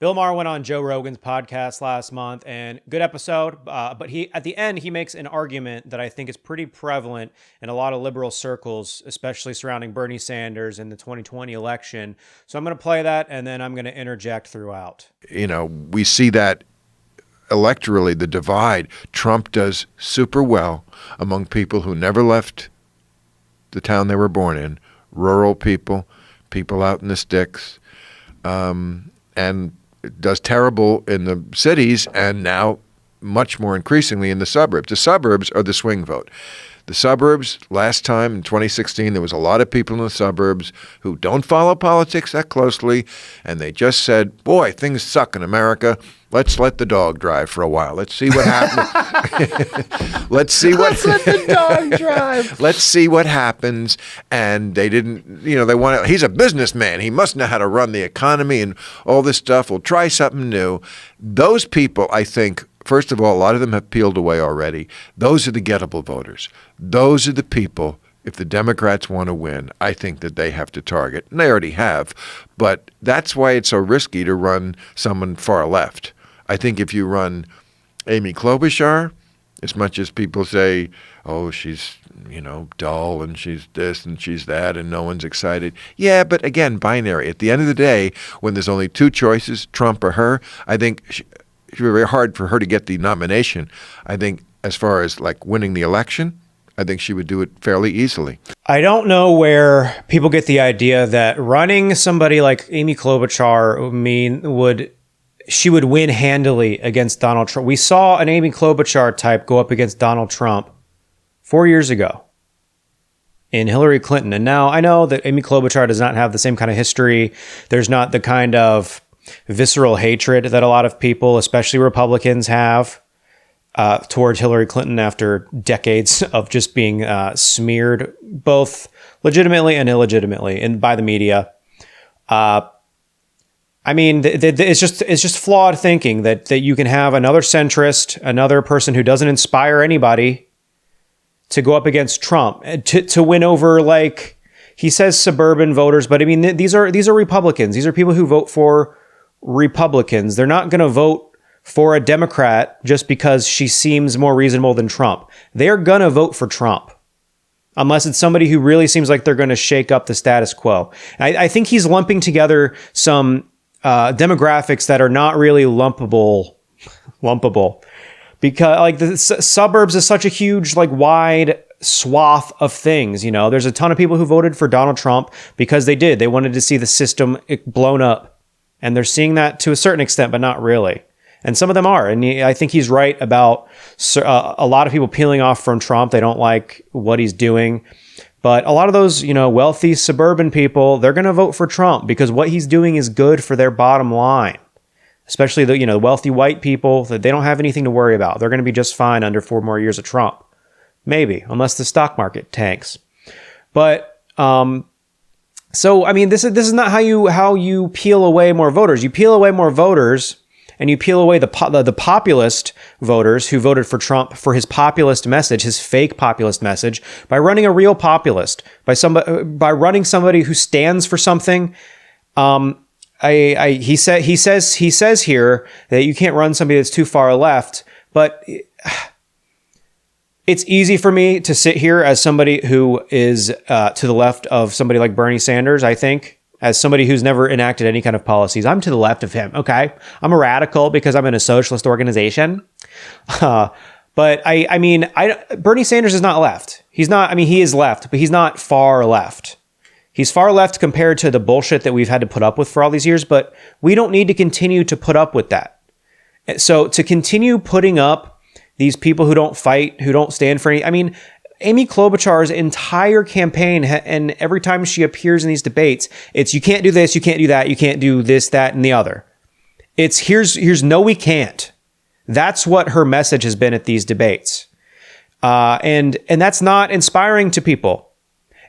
Bill Maher went on Joe Rogan's podcast last month, and good episode. But he, at the end, he makes an argument that I think is pretty prevalent in a lot of liberal circles, especially surrounding Bernie Sanders and the 2020 election. So I'm going to play that, and then I'm going to interject throughout. You know, we see that electorally, the divide. Trump does super well among people who never left the town they were born in, rural people, people out in the sticks, and does terrible in the cities, and now much more increasingly in the suburbs. The suburbs are the swing vote. The suburbs, last time in 2016, there was a lot of people in the suburbs who don't follow politics that closely, and they just said, boy, things suck in America. Let's let the dog drive for a while. Let's see what happens. Let's let the dog drive. Let's see what happens. And they didn't, they want to, he's a businessman. He must know how to run the economy and all this stuff. We'll try something new. Those people, I think, first of all, a lot of them have peeled away already. Those are the gettable voters. Those are the people, if the Democrats want to win, I think that they have to target. And they already have. But that's why it's so risky to run someone far left. I think if you run Amy Klobuchar, as much as people say, oh, she's, dull and she's this and she's that and no one's excited. Yeah, but again, binary. At the end of the day, when there's only two choices, Trump or her, I think it should be very hard for her to get the nomination. I think as far as like winning the election, I think she would do it fairly easily. I don't know where people get the idea that running somebody like Amy Klobuchar she would win handily against Donald Trump. We saw an Amy Klobuchar type go up against Donald Trump 4 years ago in Hillary Clinton. And now I know that Amy Klobuchar does not have the same kind of history. There's not the kind of visceral hatred that a lot of people, especially Republicans, have towards Hillary Clinton after decades of just being smeared, both legitimately and illegitimately, and by the media. It's just flawed thinking that you can have another centrist, another person who doesn't inspire anybody, to go up against Trump to win over, like he says, suburban voters. But I mean, these are Republicans. These are people who vote for Republicans. They're not going to vote for a Democrat just because she seems more reasonable than Trump. They're going to vote for Trump unless it's somebody who really seems like they're going to shake up the status quo. I think he's lumping together some demographics that are not really lumpable, because like the suburbs is such a huge, like, wide swath of things. There's a ton of people who voted for Donald Trump because they wanted to see the system blown up, and they're seeing that to a certain extent, but not really. And some of them are. And I think he's right about a lot of people peeling off from Trump. They don't like what he's doing. But a lot of those, wealthy suburban people, they're going to vote for Trump because what he's doing is good for their bottom line. Especially the wealthy white people, that they don't have anything to worry about. They're going to be just fine under 4 more years of Trump. Maybe, unless the stock market tanks. But so I mean, this is not how you peel away more voters. You peel away more voters, and you peel away the populist voters who voted for Trump for his populist message, his fake populist message, by running a real populist, by running somebody who stands for something. He says here that you can't run somebody that's too far left, but it's easy for me to sit here as somebody who is to the left of somebody like Bernie Sanders, I think. As somebody who's never enacted any kind of policies, I'm to the left of him. Okay. I'm a radical because I'm in a socialist organization. But Bernie Sanders is not left. He's not, he is left, but he's not far left. He's far left compared to the bullshit that we've had to put up with for all these years, but we don't need to continue to put up with that. So to continue putting up these people who don't fight, who don't stand for any, Amy Klobuchar's entire campaign, and every time she appears in these debates, it's you can't do this, you can't do that, you can't do this, that, and the other. It's here's no, we can't. That's what her message has been at these debates. And that's not inspiring to people.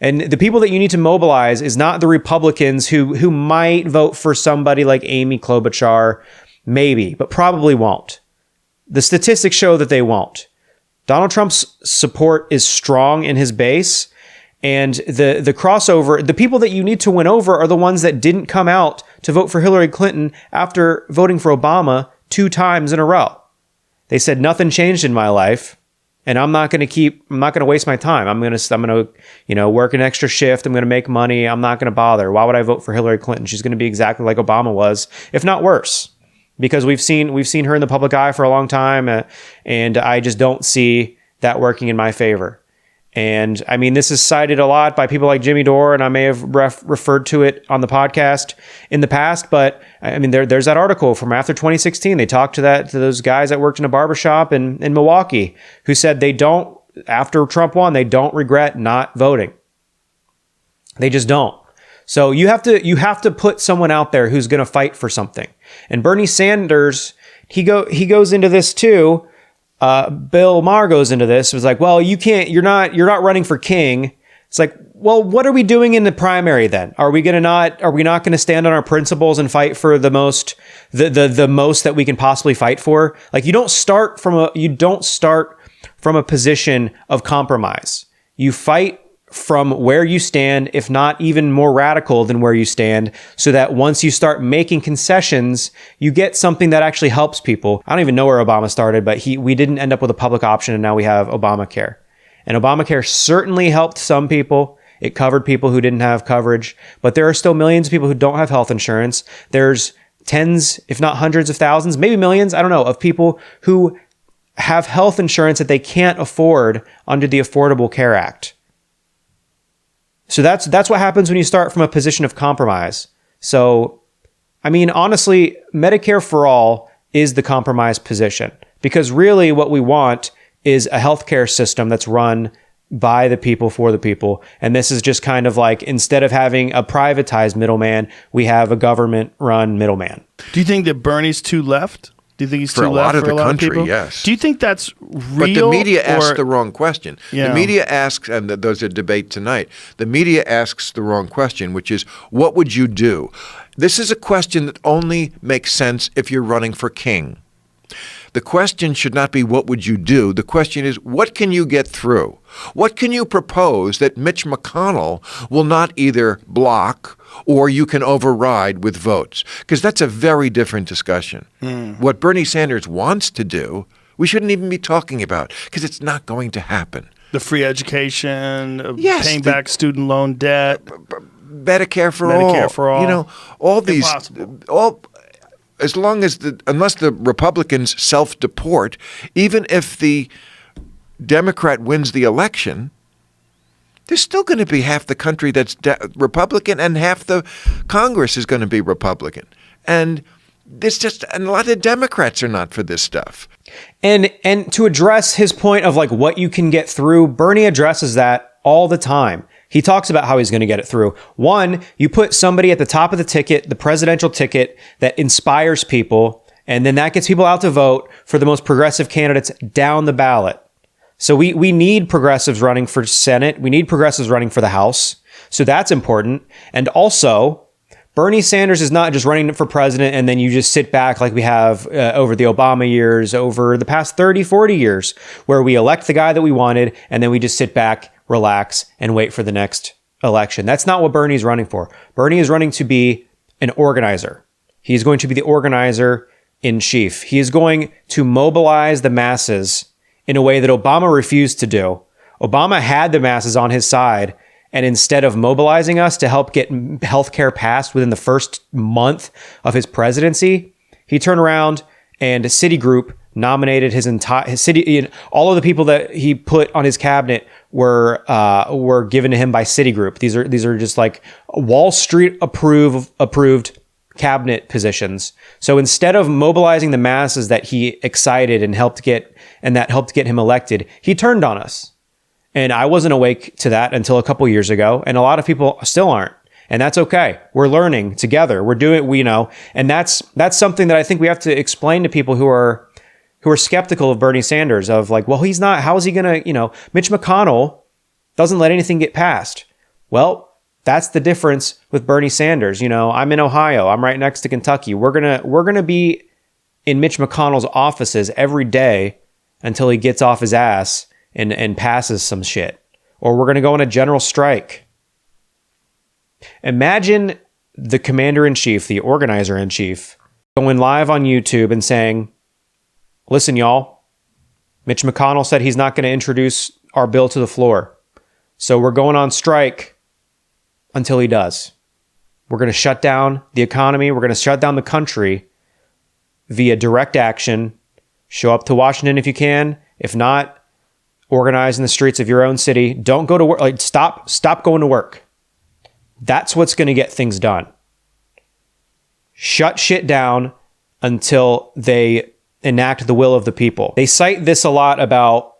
And the people that you need to mobilize is not the Republicans who might vote for somebody like Amy Klobuchar, maybe, but probably won't. The statistics show that they won't. Donald Trump's support is strong in his base, and the crossover, the people that you need to win over are the ones that didn't come out to vote for Hillary Clinton after voting for Obama 2 times in a row. They said nothing changed in my life, and I'm not going to waste my time. I'm going to, work an extra shift. I'm going to make money. I'm not going to bother. Why would I vote for Hillary Clinton? She's going to be exactly like Obama was, if not worse, because we've seen her in the public eye for a long time, and I just don't see that working in my favor. And I mean, this is cited a lot by people like Jimmy Dore, and I may have referred to it on the podcast in the past. But I mean, there's that article from after 2016. They talked to those guys that worked in a barbershop in Milwaukee who said after Trump won, they don't regret not voting. They just don't. So you have to put someone out there who's going to fight for something. And Bernie Sanders, he goes into this too. Bill Maher goes into this. It was like, well, you're not running for king. It's like, well, what are we doing in the primary then? Are we not going to stand on our principles and fight for the most that we can possibly fight for? Like, you don't start from a position of compromise. You fight from where you stand, if not even more radical than where you stand, so that once you start making concessions, you get something that actually helps people. I don't even know where Obama started, but we didn't end up with a public option, and now we have Obamacare. And Obamacare certainly helped some people. It covered people who didn't have coverage, but there are still millions of people who don't have health insurance. There's tens, if not hundreds of thousands, maybe millions, I don't know, of people who have health insurance that they can't afford under the Affordable Care Act. So that's what happens when you start from a position of compromise. So, I mean, honestly, Medicare for all is the compromise position, because really what we want is a healthcare system that's run by the people for the people. And this is just kind of like, instead of having a privatized middleman, we have a government-run middleman. Do you think that Bernie's too left? Do you think he's for too a left lot of for the a lot country? of people? Yes. Do you think that's real? But the media asks the wrong question. Yeah. The media asks, and there's a debate tonight. The media asks the wrong question, which is, what would you do? This is a question that only makes sense if you're running for king. The question should not be, what would you do? The question is, what can you get through? What can you propose that Mitch McConnell will not either block or you can override with votes? Because that's a very different discussion. What Bernie Sanders wants to do, we shouldn't even be talking about, because it's not going to happen. The free education, Yes, paying back student loan debt. Medicare for all. Medicare for all. You know, all these, Impossible. unless the Republicans self-deport, even if the Democrat wins the election, there's still going to be half the country that's Republican, and half the Congress is going to be Republican. And a lot of Democrats are not for this stuff. And to address his point of like what you can get through, Bernie addresses that all the time. He talks about how he's going to get it through. One, you put somebody at the top of the ticket, the presidential ticket, that inspires people, and then that gets people out to vote for the most progressive candidates down the ballot. So we need progressives running for Senate. We need progressives running for the House. So that's important. And also, Bernie Sanders is not just running for president and then you just sit back like we have over the Obama years, over the past 30, 40 years, where we elect the guy that we wanted and then we just sit back, relax, and wait for the next election. That's not what Bernie's running for. Bernie is running to be an organizer. He's going to be the organizer in chief. He is going to mobilize the masses in a way that Obama refused to do. Obama had the masses on his side, and instead of mobilizing us to help get healthcare passed within the first month of his presidency, he turned around and Citigroup nominated his city. All of the people that he put on his cabinet were given to him by Citigroup. These are just like Wall Street approved cabinet positions. So instead of mobilizing the masses that he excited and helped get him elected, he turned on us. And I wasn't awake to that until a couple years ago, and a lot of people still aren't. And that's okay. We're learning together. We're doing, and that's something that I think we have to explain to people who are skeptical of Bernie Sanders, of like, well, he's not, how is he going to, Mitch McConnell doesn't let anything get passed. Well, that's the difference with Bernie Sanders. I'm in Ohio. I'm right next to Kentucky. We're going to be in Mitch McConnell's offices every day until he gets off his ass and passes some shit. Or we're going to go on a general strike. Imagine the commander-in-chief, the organizer-in-chief, going live on YouTube and saying, listen, y'all, Mitch McConnell said he's not going to introduce our bill to the floor. So we're going on strike until he does. We're going to shut down the economy. We're going to shut down the country via direct action. Show up to Washington if you can. If not, organize in the streets of your own city. Don't go to work. Like, stop going to work. That's what's going to get things done. Shut shit down until they enact the will of the people. They cite this a lot about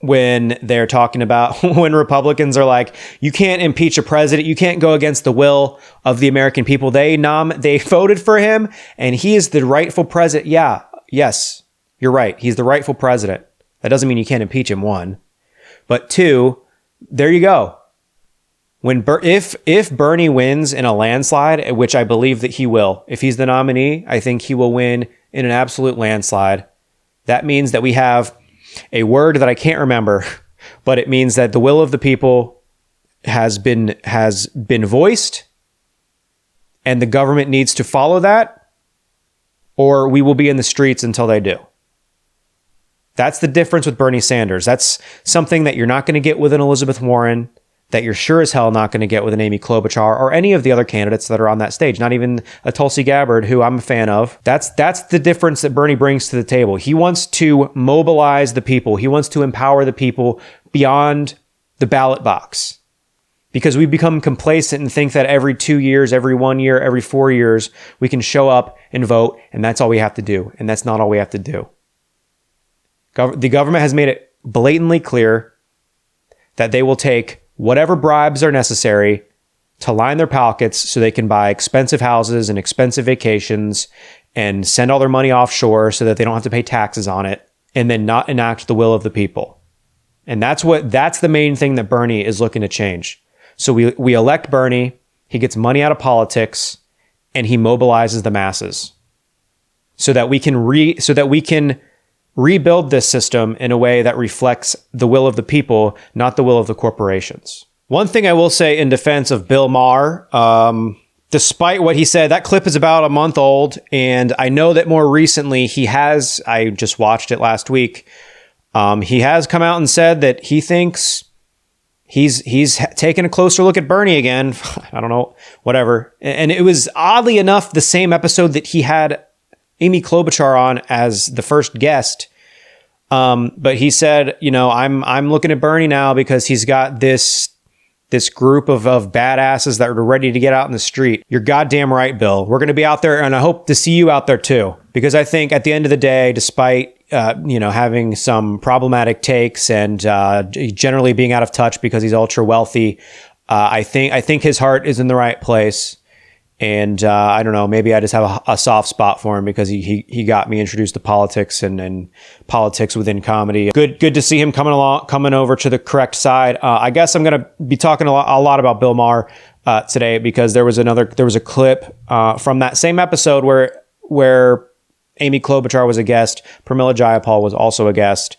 when they're talking about when Republicans are like, you can't impeach a president. You can't go against the will of the American people. They voted for him and he is the rightful president. Yeah. Yes, you're right. He's the rightful president. That doesn't mean you can't impeach him, one. But two, there you go. If Bernie wins in a landslide, which I believe that he will, if he's the nominee, I think he will win in an absolute landslide. That means that we have a word that I can't remember, but it means that the will of the people has been voiced, and the government needs to follow that, or we will be in the streets until they do. That's the difference with Bernie Sanders. That's something that you're not going to get with an Elizabeth Warren, that you're sure as hell not going to get with an Amy Klobuchar or any of the other candidates that are on that stage, not even a Tulsi Gabbard, who I'm a fan of. That's the difference that Bernie brings to the table. He wants to mobilize the people. He wants to empower the people beyond the ballot box. Because we become complacent and think that every 2 years, every 1 year, every 4 years, we can show up and vote, and that's all we have to do. And that's not all we have to do. The government has made it blatantly clear that they will take whatever bribes are necessary to line their pockets so they can buy expensive houses and expensive vacations and send all their money offshore so that they don't have to pay taxes on it, and then not enact the will of the people. And that's the main thing that Bernie is looking to change. So we elect Bernie, he gets money out of politics, and he mobilizes the masses so that we can rebuild this system in a way that reflects the will of the people, not the will of the corporations. One thing I will say in defense of Bill Maher, despite what he said, that clip is about a month old, and I know that more recently I just watched it last week, he has come out and said that he thinks he's taken a closer look at Bernie again. I don't know, whatever. And it was oddly enough the same episode that he had Amy Klobuchar on as the first guest. But he said, I'm looking at Bernie now because he's got this group of badasses that are ready to get out in the street. You're goddamn right, Bill. We're going to be out there, and I hope to see you out there too. Because I think at the end of the day, despite having some problematic takes and generally being out of touch because he's ultra wealthy, I think his heart is in the right place. And I don't know, maybe I just have a soft spot for him because he got me introduced to politics and politics within comedy. Good to see him coming over to the correct side. I guess I'm going to be talking a lot about Bill Maher today because there was a clip from that same episode where Amy Klobuchar was a guest, Pramila Jayapal was also a guest,